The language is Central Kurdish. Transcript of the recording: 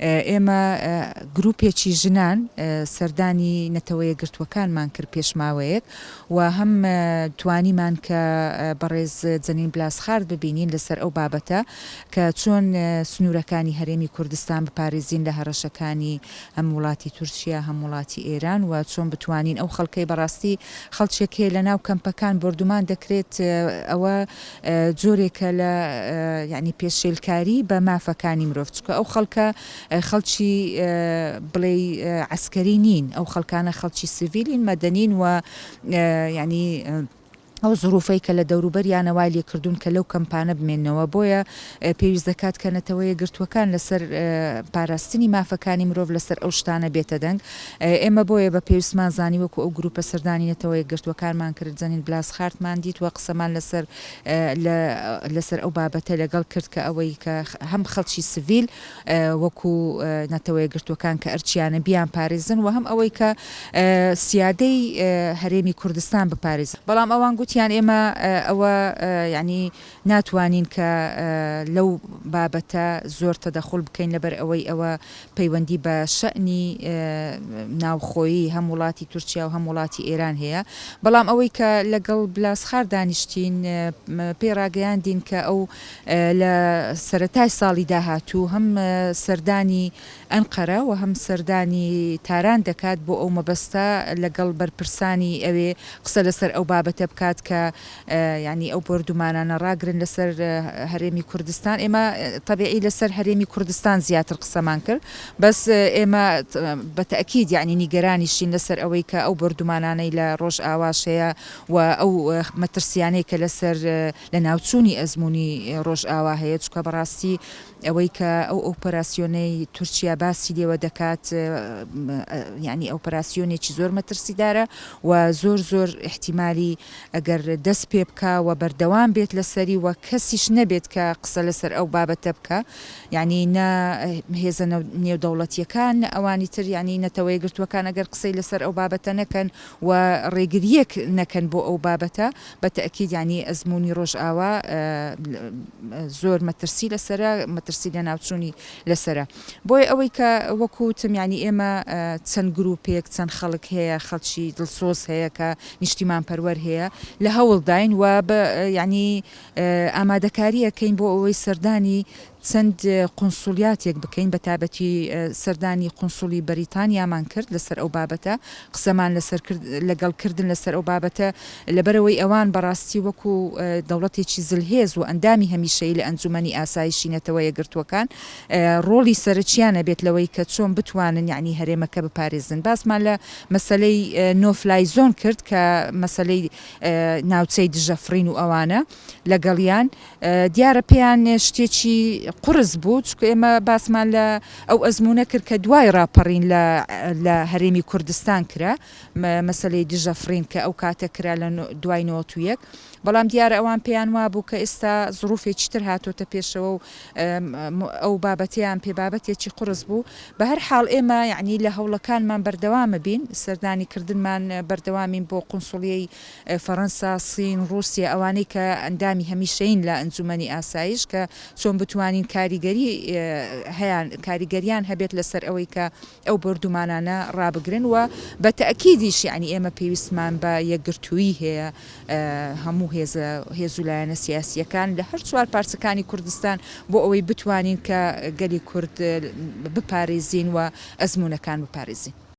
ئێمە گروپێکی ژنان سەردانی نەتەوە یەکگرتووەکانمان کرد پێش ماوەیەک و هەم توانیمان کە بەڕێز جەنین بلاسخارد ببینین لەسەر ئەو بابەتە کە چۆن سنوورەکانی هەرێمی کوردستان بپارێزین لە هەڕەشەکانی هەم وڵاتی تورکیا هەم وڵاتی ئێران و چۆن بتوانین ئەو خەڵکەی بەڕاستی خەڵکێکێ لە ناو کەمپەکان بردومان دەکرێت ئەوە جۆرێکە لە یعنی پێشێلکاری بە مافەکانی مرۆڤ چکە ئەو خەڵکە خەڵکی بڵێ عسکەری نین ئەو خەڵکانە خەڵکی سڤیلین مەدەنین و یعنی ئەو زروفەی کە لە دەوروبەریانە وای لێکردوون کە لەو کەمپانە بمێنەوە بۆیە پێویست دەکات کە نەتەوە یەکگرتووەکان لەسەر پاراستنی مافەکانی مرۆڤ لەسەر ئەو شتانە بێتە دەنگ ئێمە بۆیە بە پێویستمان زانی وەکو ئەو گروپە سەردانی نەتەوە یەکگرتووەکانمان کرد جەنین بلاسخارتمان دیت وە قسەمان لەسەر ئەو بابەتە لەگەڵ کرد کە ئەوەی کە هەم خەڵکی سڤیل وەکو نەتەوە یەکگرتووەکان کە ئەرچیانە بیان پارێزن و هەم ئەوەی کە سیادەی هەرێمی کوردستان بپارێزن بەڵام ئەوان گوتیان ئێمە ئەوە ینی ناتوانین کە لەو بابەتە زۆر تەدەخل بکەین لەبەر ئەوەی ئەوە پەیوەندی بە شەئنی ناوخۆیی هەم وڵاتی تورکیا و هەم وڵاتی ئێران هەیە بەڵام ئەوەی کە لەگەڵ بلاسخار دانیشتین پێی ڕاگەیاندین کە ئەو لە سەرەتای ساڵی داهاتوو هەم سەردانی ئەنقەرە و هەم سەردانی تاران دەکات بۆ ئەو مەبەستە لەگەڵ بەرپرسانی ئەوێ قسە لەسەر ئەو بابەتە بکات کە ینی ئەو بردومانانە ڕاگرن لەسەر هەرێمی کوردستان ئێمە طبیعی لەسەر هەرێمی کوردستان زیاتر قسەمان کرد بەس ئێمە بەتەکید یعنی نیگەرانیشین لەسەر ئەوەی کە ئەو بردومانانەی لە ڕۆژ ئاواشەیە و ئەو مەترسیانەی کە لەسەر لە ناوچوونی ئەزمموی ڕۆژ ئاوا هەیە چکە بەڕاستی ئەوەی کە ئەو ئۆپەراسیۆنەی تورکیا باسی لێوە دەکات ینی ئۆپەراسیۆنێکی زۆر مەترسیدارە و زۆر احتیمالی ئەگەر دەست پێ بکە و بەردەوام بێت لەسەری و کەسیش نەبێت کە قسە لەسەر ئەو بابەتە بکە ینی هێزە نێودەوڵەتیەکان ئەوانی تر ینی نەتەوە یەکگرتووەکان ئەگەر قسەی لەسەر ئەو بابەتە نەکەن و ڕێگریەک نەکەن بۆ ئەو بابەتە بەتەکید ینی ئەزمموی ڕۆژ ئاوا زۆر مەترسی لەسرە مەترسی لە ناوچوونی لەسرە بۆیە ئەوەی کە وەکوتم ینی ئێمە چەند گروپێک چەند خەڵک هەیە خەڵکی دڵسۆز هەیە کە نیشتیمان پەروەەر هەیە لە هەوڵداین و ینی ئامادەکاریەکەین بۆ ئەوەی سەردانی چەند قونسولیاتێک بکەین بە تابەتی سەردانی قونسولی بەریتانیامان کرد لەسەر ئەو بابەتە قسەمان لەگەڵکردن لەسەر ئەو بابەتە لەبەرەوەی ئەوان بەڕاستی وەکو دەوڵەتێکی زلهێز و ئەندامی هەمیشەی لە ئەنجومەنی ئاسایشی نەتەوە یەکگرتووەکان ڕۆڵی سەرچیانە بێت لەوەی کە چۆن بتوانن یعنی هەرێمەکە بپارێزن باسمان لە مەسلەی نۆفلای زۆن کرد کە مەسلەی ناوچەی دژەفرین و ئەوانە لەگەڵیان دیارە پێیان شتێکی قرس بوو چکە ئێمە باسمان لە ئەو ئەزمموە کرد کە دوای ڕاپەڕین لە هەرێمی کوردستان کرا مەسلەی دژەفرین کە ئەو کاتە کرا لە دوای 91 بەڵام دیارە ئەوان پێیان وابوو کە ئێستا زروفێکی تر هاتۆتە پێشەوە و ئەو بابەتیان پێ بابەتێکی قرس بوو بە هەر حاڵ ئێمە یعنی لە هەوڵەکانمان بەردەوامە بین سەردانی کردنمان بەردەوامین بۆ قونسولیەی فەڕەنسا سین رووسیا ئەوانەی کە ئەندامی هەمیشەین لە ئەنجومەنی ئاسایش کە چۆن بتوانین کاریگەریان هەبێت لەسەر ئەوەی کە ئەو بردومانانە ڕابگرن و بە تەکیدیش یعنی ئێمە پێویستمان بە یەکگرتووی هەیە هەموو هێز و لایەنە سیاسیەکان لە هەر چوار پارچەکانی کوردستان بۆ ئەوەی بتوانین کە گەلی کورد بپارێزین و ئەزمموونەکان بپارێزین.